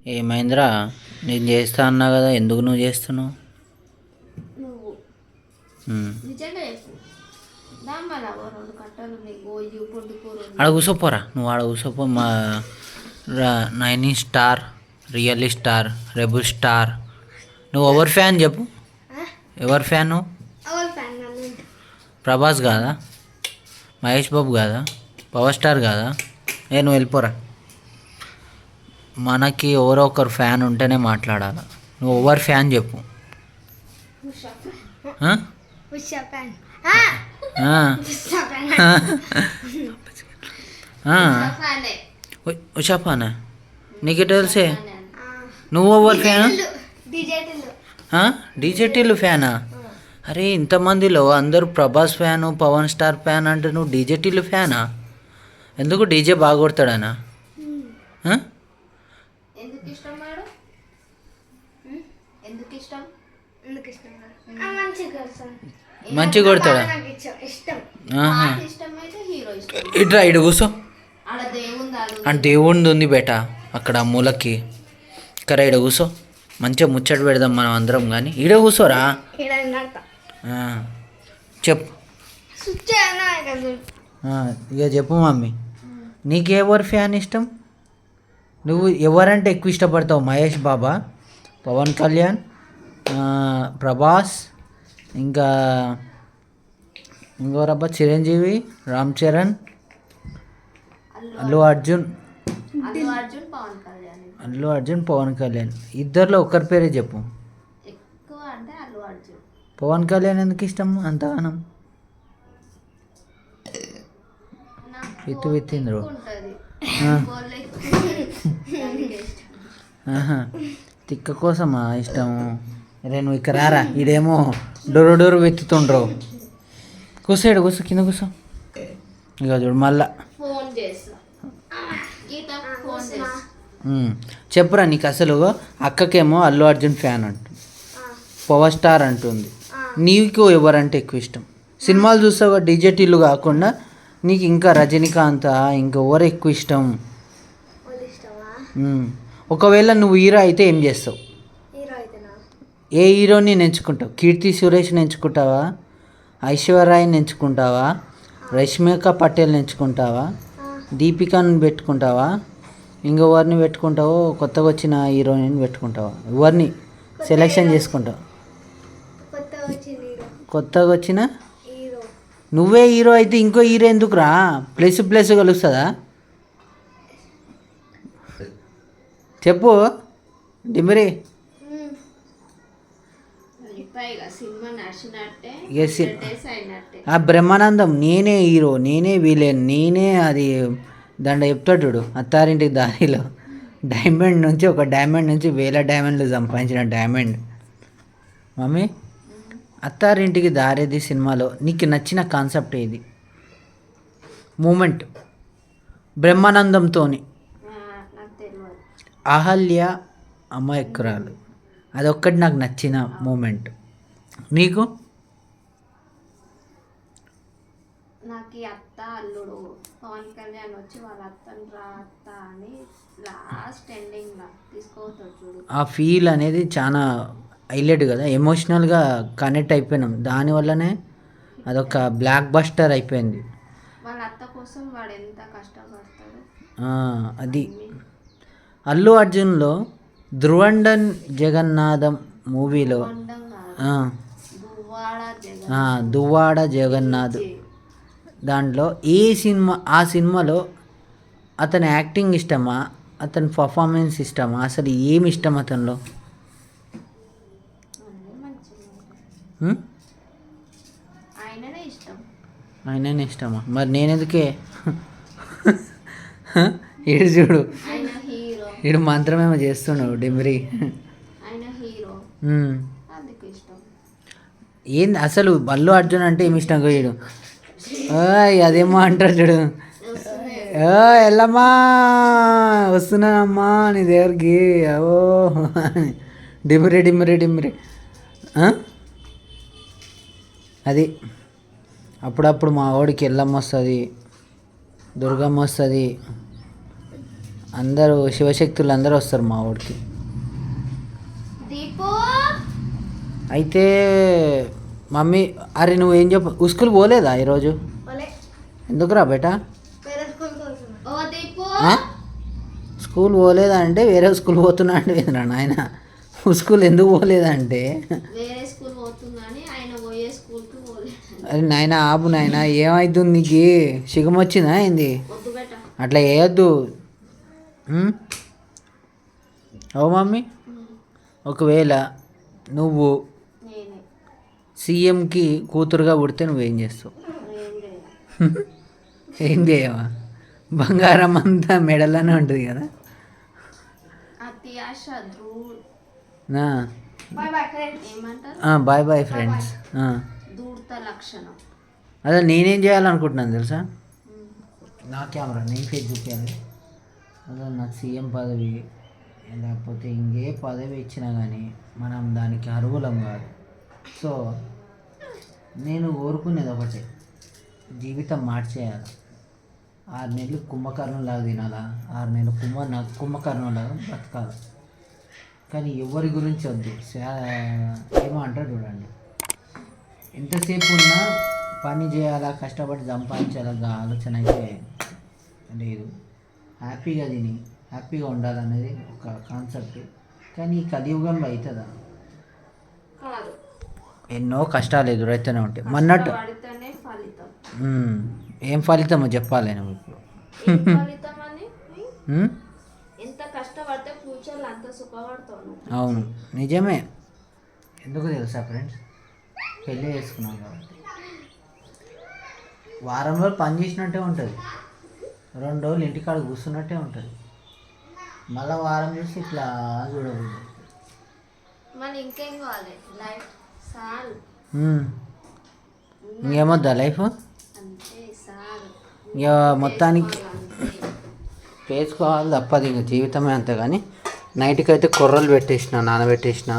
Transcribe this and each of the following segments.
ఏమైందిరా? నేను చేస్తా అన్నా కదా, ఎందుకు నువ్వు చేస్తున్నావు? నువ్వు ఉమ్. నిజంగా చెప్పు. దామ్మలా ఓ రెండు కట్టలు నీకు ఇవి పొద్దుకూరు ఆడ కూర్చోపోరా, నువ్వు ఆడ కూర్చోపో. మా nine star, real star, rebel star. నువ్వు ఎవరు ఫ్యాన్ చెప్పు? ఎవరు ఫ్యాన్ నువ్వు? ప్రభాస్ కాదా? మహేష్ బాబు కాదా? పవర్ స్టార్ కాదా? నువ్వు వెళ్ళిపోరా. మనకి ఎవరో ఒకరు ఫ్యాన్ ఉంటేనే మాట్లాడాలి. నువ్వు ఎవరు ఫ్యాన్ చెప్పు. ఆ? ఆ. ఉషాపానా? నీకు తెలిసే. నువ్వు ఎవరు ఫ్యాన్? డీజేటీలు ఫ్యానా? అరే ఇంతమందిలో అందరూ Prabhas fan, Pawan star fan అంటే నువ్వు డీజేటీలు ఫ్యానా? ఎందుకు డీజే బాగా కొడతాడానా? ఎందుకు ఇష్టం వాడు? ఎందుకు ఇష్టం? మంచిగా కొడతాడా? ఇష్టం అయితే హీరో ఇష్టం. ఇట్రా ఇటు కూర్చో. ఆడ దేవుంది అంటే దేవుంది ఉంది బేట అక్కడ మూలకి. కరా ఇడ కూర్చో, మంచిగా ముచ్చట పెడదాం మనం అందరం. కానీ ఈడ కూర్చోరా. చెప్పు. ఇక చెప్పు మమ్మీ, నీకెవరు ఫ్యాన్ ఇష్టం? నువ్వు ఎవరంటే ఎక్కువ ఇష్టపడతావు? మహేష్ బాబా, పవన్ కళ్యాణ్, ప్రభాస్, ఇంకా ఇంకోరబ్బా చిరంజీవి, రామ్ చరణ్, అల్లు అర్జున్, అల్లు అర్జున్, పవన్ కళ్యాణ్. ఇద్దరిలో ఒక్కరి పేరే చెప్పు. ఎక్కువ అంటే అల్లు అర్జున్. పవన్ కళ్యాణ్ ఎందుకు ఇష్టం అంతగానం? విత్తింద్రు. తిక్క కోసమా ఇష్టము? అరే నువ్వు ఇక్కడ రారా, ఈడేమో డోరు డోరు వెతుతుండ్రు. కూర్చోడు, కూర్చో, కింద కూర్చో. ఇక చూడు మళ్ళా చెప్పురా. నీకు అసలు అక్కకేమో అల్లు అర్జున్ ఫ్యాన్ అంటుంది, పవర్ స్టార్ అంటుంది. నీకు ఎవరంటే ఎక్కువ ఇష్టం? సినిమాలు చూస్తావు డీజేటీలు కాకుండా నీకు ఇంకా రజనీకాంత్, ఇంకెవరు ఎక్కువ ఇష్టం? ఒకవేళ నువ్వు హీరో అయితే ఏం చేస్తావు? ఏ హీరోని ఎంచుకుంటావు? కీర్తి సురేష్ని ఎంచుకుంటావా? ఐశ్వర్యని ఎంచుకుంటావా? రష్మిక పటేల్ని ఎంచుకుంటావా? దీపికాని పెట్టుకుంటావా? ఇంకెవరిని పెట్టుకుంటావో? కొత్తగా వచ్చిన హీరోయిన్ పెట్టుకుంటావా? ఎవరిని సెలెక్షన్ చేసుకుంటావు? కొత్తగా వచ్చిన నువ్వే హీరో అయితే ఇంకో హీరో ఎందుకురా? ప్లస్ ప్లస్ కలుస్తుందా? చెప్పు డిమరి. ఆ బ్రహ్మానందం నేనే హీరో, నేనే విలన్, నేనే అది దండ చెప్తాడు అత్తారింటికి దారిలో. డైమండ్ నుంచి ఒక డైమండ్ నుంచి 1000 డైమండ్లు సంపాదించిన డైమండ్. మమ్మీ, అత్తారింటికి దారేది సినిమాలో నీకు నచ్చిన కాన్సెప్ట్ ఏది? మూమెంట్ బ్రహ్మానందంతో అహల్య అమాయకురాలు, అదొక్కటి నాకు నచ్చిన మూమెంట్. నీకు? నాకు అత్త అల్లుడు పవన్ కళ్యాణ్ వచ్చి వాళ్ళ అత్తని రాత్త అని లాస్ట్ ఎండింగ్లో తీసుకోవద్దు చూడు. ఆ ఫీల్ అనేది చాలా హైలైట్ కదా, ఎమోషనల్గా కనెక్ట్ అయిపోయినాం. దానివల్లనే అదొక బ్లాక్ బస్టర్ అయిపోయింది. వాళ్ళ అత్త కోసం వాడు ఎంత కష్టపడతాడు. అది అల్లు అర్జున్లో ధ్రువండన్ జగన్నాథం మూవీలో దువ్వాడ జగన్నాథ్ దాంట్లో ఏ సినిమా, ఆ సినిమాలో అతని యాక్టింగ్ ఇష్టమా, అతని పర్ఫార్మెన్స్ ఇష్టమా, అసలు ఏమి ఇష్టం అతనిలో? ఆయననే ఇష్టమా? మరి నేనెందుకే? ఈడు చూడు, ఈడు మంత్రమేమో చేస్తున్నావు డిమ్రీ. ఏంది అసలు అల్లు అర్జున్ అంటే ఏమి ఇష్టం? ఈడు అదేమో అంటాడు చూడు, ఎల్లమ్మా వస్తున్నానమ్మా నీ దగ్గరికి, ఓ డిమ్రీ డిమ్రీ డిమ్రీ. అది అప్పుడప్పుడు మా వాడికి ఎల్లమ్మ వస్తుంది, దుర్గమ్మ వస్తుంది, అందరూ శివశక్తులు అందరూ వస్తారు మా ఊరికి. దీపు అయితే మమ్మీ, అరే నువ్వు ఏం స్కూల్ పోలేదా ఈరోజు? ఎందుకురా బేటా? ఓ దీపు స్కూల్ పోలేదా అంటే వేరే స్కూల్ పోతున్నా అంటే ఏంద్రా నాయన, స్కూల్ ఎందుకు పోలేదంటే వేరే స్కూల్ పోతుందని ఆయన పోయే స్కూల్కి పోలేదు. అరే నాయన ఆపు నాయన, ఏమవుతుంది నీకు? సిగం వచ్చిందా ఏంది? వద్దు బెట. అట్లా వేయద్దు. ఓ మమ్మీ, ఒకవేళ నువ్వు నేనే సీఎంకి కూతురుగా పుడితే నువ్వేం చేస్తావు? ఏం చేయాలి? ఏం చేయవా? బంగారం అంతా మెడలోనే ఉంటుంది కదా. అత్యాశ నా ఏమంటారు, బాయ్ బాయ్ ఫ్రెండ్స్. దూర్త లక్షణం. అదే నేనేం చేయాలనుకుంటున్నాను తెలుసా? నా కెమెరా నేను ఫేస్ చూపించాలి. అదే నాకు సీఎం పదవి లేకపోతే ఇంకే పదవి ఇచ్చినా కానీ మనం దానికి అర్హులం కాదు. సో నేను కోరుకునేది ఒకటే, జీవితం మార్చేయాలి. 6 నెలలు కుంభకర్ణంలాగా తినాలా, 6 నెలలు కుంభకర్ణంలాగా బతకాలి. కానీ ఎవరి గురించి వద్దు. ఏమో అంటారు చూడండి, ఎంతసేపు ఉన్నా పని చేయాలా, కష్టపడి సంపాదించాలా ఆలోచన అయితే లేదు. హ్యాపీగా తిని హ్యాపీగా ఉండాలనేది ఒక కాన్సెప్ట్. కానీ ఈ కలియుగంలో అవుతుందా? కాదు, ఎన్నో కష్టాలు ఎదురైతేనే ఉంటాయి. మన్నట్టు పడితేనే ఫలితం. ఏం ఫలితమో చెప్పాలి నువ్వు ఇప్పుడు. ఏం ఫలితం అని? ఎంత కష్టపడితే ఫ్యూచర్లో అంత సుఖపడతావు. అవును, నిజమే. ఎందుకు తెలుసా ఫ్రెండ్స్? పెళ్ళి చేసుకున్నాం కాబట్టి వారం రోజులు పని చేసినట్టే ఉంటుంది, 2 రోజులు ఇంటికాడ కూర్చున్నట్టే ఉంటుంది. మళ్ళీ వారం చూసి ఇట్లా చూడకూడదు. మళ్ళీ ఇంకేం కావాలి? లైఫ్ సాల్ ఇంకేమొద్దా లైఫ్? అంతే సాల్. ఇక మొత్తానికి చేసుకోవాలి తప్పదు, ఇంక జీవితమే అంతే. కానీ నైట్కి అయితే కొర్రలు నానబెట్టేసిన.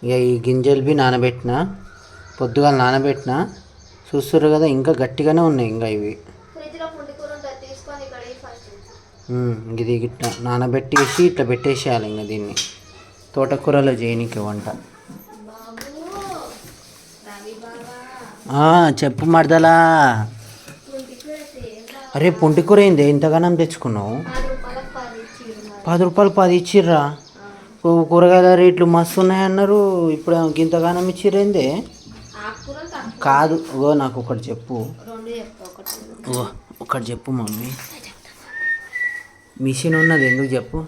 ఇక ఈ గింజలు నానబెట్టిన, పొద్దుగాల నానబెట్టిన. చూస్తుర్రు కదా, ఇంకా గట్టిగానే ఉన్నాయి ఇంకా ఇవి. ఫ్రిడ్జ్లో పుండికూర ఉంటుంది, తీసుకొని ఇక్కడ ఫస్ట్. ఇది ఇట్లా నానబెట్టేసి ఇట్లా పెట్టేసేయాలి. ఇంకా దీన్ని తోటకూరలో చేయనీకి వంట. బాబు రవి బాబా చెప్పు మరదలా. పుండికూర అరే పుంటికూర ఏంది ఇంతగానం తెచ్చుకున్నావు? 10 రూపాయలకు 10 ఇచ్చిర్రు. 10 రూపాయలు 10 ఇచ్చిర్రా? కూరగాయల రేట్లు మస్తు ఉన్నాయన్నారు, ఇప్పుడు ఇంతగానం ఇచ్చిర్రేందే? ఆకుకూరలు తక్కువ. కాదు, నాకు ఒకటి చెప్పు. 2 చెప్తా. ఒకటి చెప్పు మమ్మీ. మిషన్ ఉన్నది ఎందుకు చెప్పు?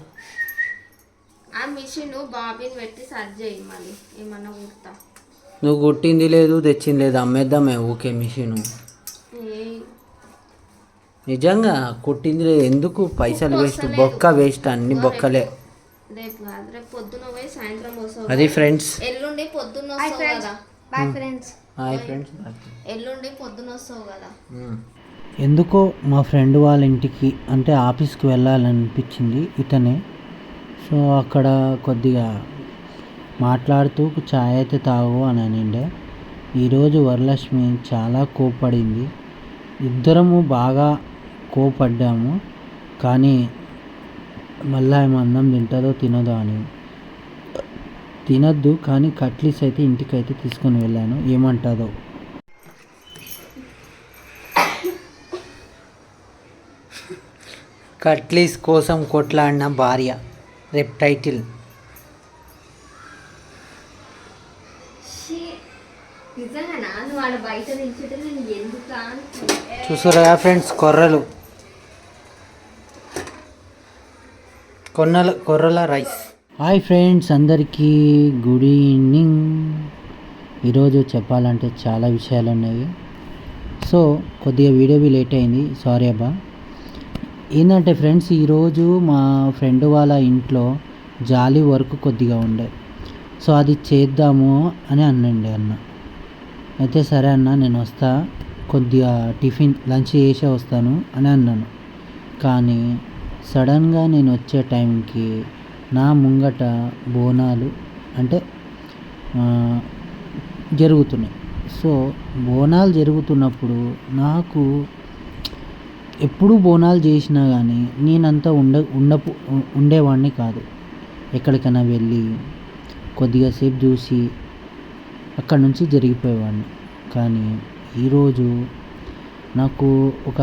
ఆ మిషన్ బాబీని పెట్టి సర్జ్ చేయి, మళ్ళీ ఏమన్నా కుడతా. నువ్వు కుట్టింది లేదు, తెచ్చింది లేదు, అమ్మేద్దామే ఊకే మిషను. నిజంగా కుట్టింది లేదు, ఎందుకు పైసలు వేస్ట్, బొక్క వేస్ట్, అన్ని బొక్కలే. రేపు కాదు, రేపు పొద్దున పోయి సాయంత్రం వస్తావు. అది ఫ్రెండ్స్. ఎల్లుండి పొద్దున్న వస్తావు కదా. Bye friends. Hi friends. ఎల్లుండి పొద్దున వస్తావు కదా. ఎందుకో మా ఫ్రెండ్ వాళ్ళ ఇంటికి అంటే ఆఫీస్కి వెళ్ళాలనిపించింది ఇతనే. సో అక్కడ కొద్దిగా మాట్లాడుతూ చాయ్ అయితే తాగు అని అనిండే. ఈరోజు వరలక్ష్మి చాలా కోపడింది. ఇద్దరము బాగా కోపడ్డాము. కానీ మళ్ళీ ఏమో అన్నం తింటుందో తినదో అని. తినద్దు కానీ కట్లీస్ అయితే ఇంటికైతే తీసుకొని వెళ్ళాను, ఏమంటుందో. కట్లీస్ కోసం కొట్లాడిన భార్య రేపు టైటిల్. చూసారా ఫ్రెండ్స్, కొర్రల రైస్. హాయ్ ఫ్రెండ్స్, అందరికీ గుడ్ ఈవినింగ్. ఈరోజు చెప్పాలంటే చాలా విషయాలు ఉన్నాయి. సో కొద్దిగా వీడియో లేట్ అయింది, సారీ అబ్బా. ఏంటంటే ఫ్రెండ్స్, ఈరోజు మా ఫ్రెండ్ వాళ్ళ ఇంట్లో జాలి వర్క్ కొద్దిగా ఉండే. సో అది చేద్దాము అని అన్నండి అన్న. అయితే సరే అన్న నేను వస్తా, కొద్దిగా టిఫిన్ లంచ్ చేసే వస్తాను అని అన్నాను. కానీ సడన్గా నేను వచ్చే టైంకి నా ముంగట బోనాలు అంటే జరుగుతున్నాయి. సో బోనాలు జరుగుతున్నప్పుడు నాకు ఎప్పుడూ బోనాలు చేసినా కానీ నేనంతా ఉండేవాడిని కాదు. ఎక్కడికైనా వెళ్ళి కొద్దిగా సేపు చూసి అక్కడి నుంచి జరిగిపోయేవాడిని. కానీ ఈరోజు నాకు ఒక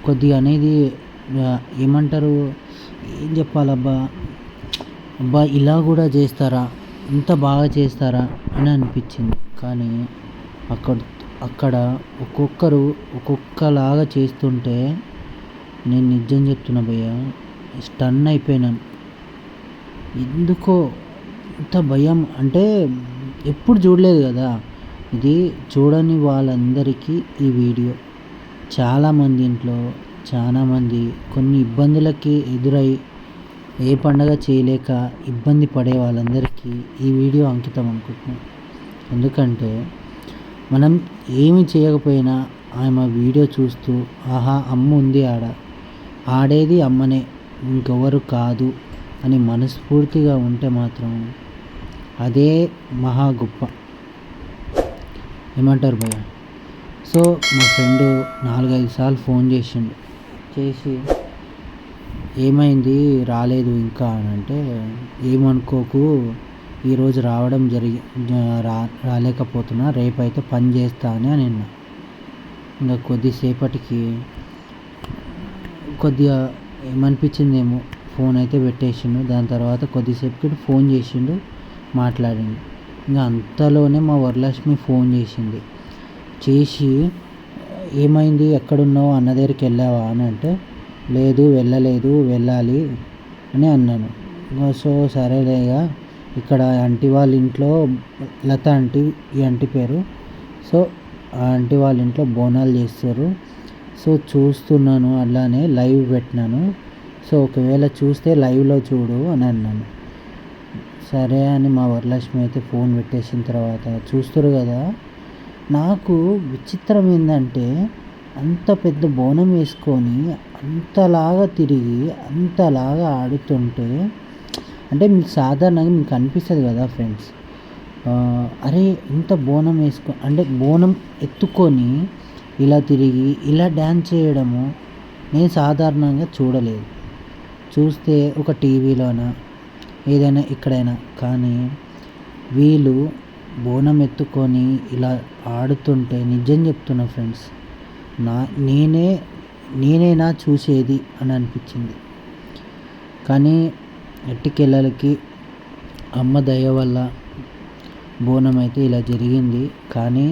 కొద్దిగా అనేది ఏమంటారు, ఏం చెప్పాలబ్బా, అబ్బా ఇలా కూడా చేస్తారా, ఇంత బాగా చేస్తారా అని అనిపించింది. కానీ అక్కడ అక్కడ ఒక్కొక్కరు ఒక్కొక్కలాగా చేస్తుంటే నేను నిజం చెప్తున్నా భయ్య, స్టన్ అయిపోయినాను. ఎందుకో ఇంత భయం అంటే ఎప్పుడు చూడలేదు కదా. ఇది చూడని వాళ్ళందరికీ ఈ వీడియో. చాలామంది ఇంట్లో చాలామంది కొన్ని ఇబ్బందులకి ఎదురై ఏ పండగ చేయలేక ఇబ్బంది పడే వాళ్ళందరికీ ఈ వీడియో అంకితం అనుకుంటున్నాను. ఎందుకంటే మనం ఏమి చేయకపోయినా ఆమె వీడియో చూస్తూ ఆహా అమ్మ ఉంది ఆడేది అమ్మనే, ఇంకెవరు కాదు అని మనస్ఫూర్తిగా ఉంటే మాత్రం అదే మహా గొప్ప. ఏమంటారు భయ్య? సో మా ఫ్రెండు 4-5 సార్లు ఫోన్ చేసి ఏమైంది రాలేదు ఇంకా అని అంటే, ఏమనుకోకు, ఈరోజు రావడం రాలేకపోతున్నా, రేపైతే పని చేస్తా అని అన్నా. ఇంకా కొద్దిసేపటికి కొద్దిగా ఏమనిపించిందేమో ఫోన్ అయితే పెట్టేసిండు. దాని తర్వాత కొద్దిసేపటికి ఫోన్ చేసిండు, మాట్లాడిండు. ఇంకా అంతలోనే మా వరలక్ష్మి ఫోన్ చేసి ఏమైంది, ఎక్కడున్నావు, అన్న దగ్గరికి వెళ్ళావా అని అంటే, లేదు వెళ్ళలేదు, వెళ్ళాలి అని అన్నాను. సో సరేలేగా, ఇక్కడ ఆంటీ వాళ్ళ ఇంట్లో లత ఆంటీ, ఈ ఆంటీ పేరు. సో ఆ ఆంటీ వాళ్ళ ఇంట్లో బోనాలు చేస్తారు. సో చూస్తున్నాను, అలానే లైవ్ పెట్టినాను. సో ఒకవేళ చూస్తే లైవ్లో చూడు అని అన్నాను. సరే అని మా వరలక్ష్మి అయితే ఫోన్ పెట్టేసిన తర్వాత చూస్తారు కదా. నాకు విచిత్రం ఏంటంటే, అంత పెద్ద బోనం వేసుకొని అంతలాగా తిరిగి అంతలాగా ఆడుతుంటే, అంటే మీకు సాధారణంగా మీకు అనిపిస్తుంది కదా ఫ్రెండ్స్, అరే ఇంత బోనం అంటే బోనం ఎత్తుకొని ఇలా తిరిగి ఇలా డ్యాన్స్ చేయడము నేను సాధారణంగా చూడలేదు. చూస్తే ఒక టీవీలోనా ఏదైనా ఎక్కడైనా, కానీ వీళ్ళు బోనం ఎత్తుకొని ఇలా ఆడుతుంటే నిజం చెప్తున్నా ఫ్రెండ్స్, నేనేనా చూసేది అని అనిపించింది. కానీ ఎట్టికెళ్ళలకి అమ్మ దయ వల్ల బోనం అయితే ఇలా జరిగింది. కానీ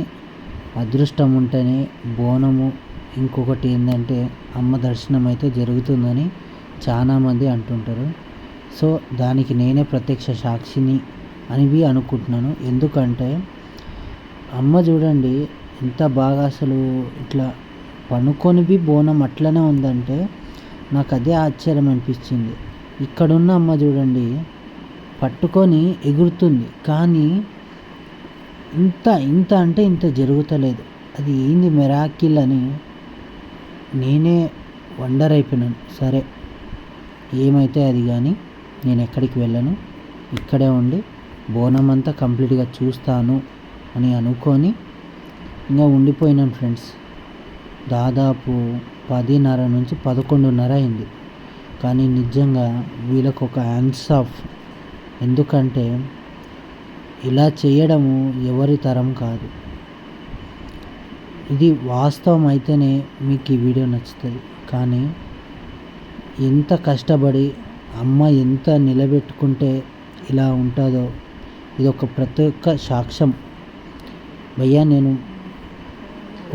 అదృష్టం ఉంటేనే బోనము, ఇంకొకటి ఏంటంటే అమ్మ దర్శనం అయితే జరుగుతుందని చాలామంది అంటుంటారు. సో దానికి నేనే ప్రత్యక్ష సాక్షిని అని అనుకుంటున్నాను. ఎందుకంటే అమ్మ చూడండి ఎంత బాగా అసలు ఇట్లా పనుకొని బోనం అట్లనే ఉందంటే నాకు అదే ఆశ్చర్యం అనిపించింది. ఇక్కడున్న అమ్మ చూడండి పట్టుకొని ఎగురుతుంది, కానీ ఇంత అంటే ఇంత జరుగుతలేదు. అది ఏంది మిరాకిల్ అని నేనే వండర్ అయిపోయినాను. సరే ఏమైతే అది, కానీ నేను ఎక్కడికి వెళ్ళను, ఇక్కడే ఉండి బోనం అంతా కంప్లీట్గా చూస్తాను అని అనుకొని ఇంకా ఉండిపోయినాను ఫ్రెండ్స్. దాదాపు 10:30 నుంచి 11:30 అయింది. కానీ నిజంగా వీళ్ళకు ఒక హ్యాండ్స్ ఆఫ్. ఎందుకంటే ఇలా చేయడము ఎవరి తరం కాదు. ఇది వాస్తవం అయితేనే మీకు ఈ వీడియో నచ్చుతుంది. కానీ ఎంత కష్టపడి అమ్మ ఎంత నిలబెట్టుకుంటే ఇలా ఉంటుందో ఇది ఒక ప్రత్యేక సాక్ష్యం. భయ్యా నేను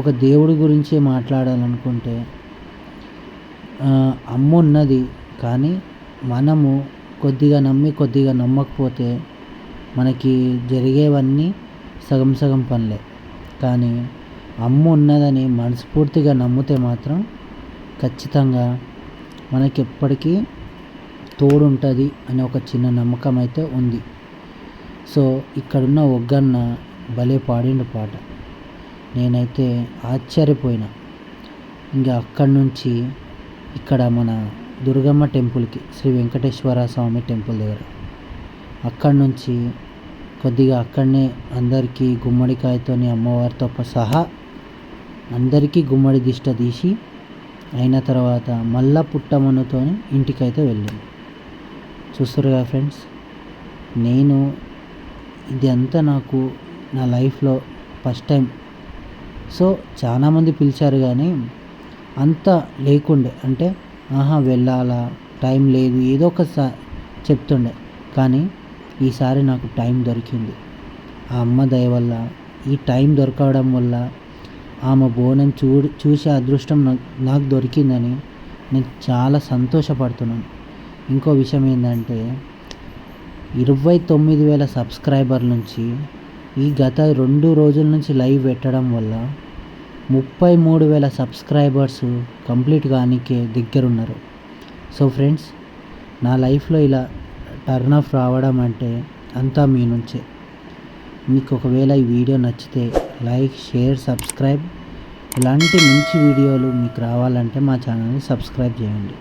ఒక దేవుడి గురించి మాట్లాడాలనుకుంటే అమ్మ ఉన్నది, కానీ మనము కొద్దిగా నమ్మి కొద్దిగా నమ్మకపోతే మనకి జరిగేవన్నీ సగం సగం పనులే. కానీ అమ్మ ఉన్నదని మనస్ఫూర్తిగా నమ్మితే మాత్రం ఖచ్చితంగా మనకి ఎప్పటికీ తోడుంటుంది అనే ఒక చిన్న నమ్మకం అయితే ఉంది. సో ఇక్కడున్న ఒగ్గన్న భలే పాడిండు పాట, నేనైతే ఆశ్చర్యపోయినా. ఇంకా అక్కడి నుంచి ఇక్కడ మన దుర్గమ్మ టెంపుల్కి, శ్రీ వెంకటేశ్వర స్వామి టెంపుల్ దగ్గర, అక్కడి నుంచి కొద్దిగా అక్కడనే అందరికీ గుమ్మడికాయతోని అమ్మవారితో సహా అందరికీ గుమ్మడి దిష్ట తీసి అయిన తర్వాత మళ్ళా పుట్టమనుతో ఇంటికైతే వెళ్ళింది. చూస్తారు కదా ఫ్రెండ్స్, నేను ఇది అంతా నాకు నా లైఫ్లో ఫస్ట్ టైం. సో చాలామంది పిలిచారు కానీ అంత లేకుండే, అంటే వెళ్ళాలా, టైం లేదు, ఏదో ఒక చెప్తుండే. కానీ ఈసారి నాకు టైం దొరికింది. ఆ అమ్మ దయ వల్ల, ఈ టైం దొరకడం వల్ల, ఆమె బోనం చూసే అదృష్టం నాకు దొరికిందని నేను చాలా సంతోషపడుతున్నాను. ఇంకో విషయం ఏంటంటే 29,000 సబ్స్క్రైబర్ నుంచి ఈ గత 2 రోజుల నుంచి లైవ్ పెట్టడం వల్ల 33,000 సబ్స్క్రైబర్స్ కంప్లీట్ కానీకే దగ్గరున్నారు. సో ఫ్రెండ్స్, నా లైఫ్లో ఇలా టర్న్ ఆఫ్ రావడం అంటే అంతా మీ నుంచే. మీకు ఒకవేళ ఈ వీడియో నచ్చితే లైక్, షేర్, సబ్స్క్రైబ్. ఇలాంటి మంచి వీడియోలు మీకు రావాలంటే మా ఛానల్ని సబ్స్క్రైబ్ చేయండి.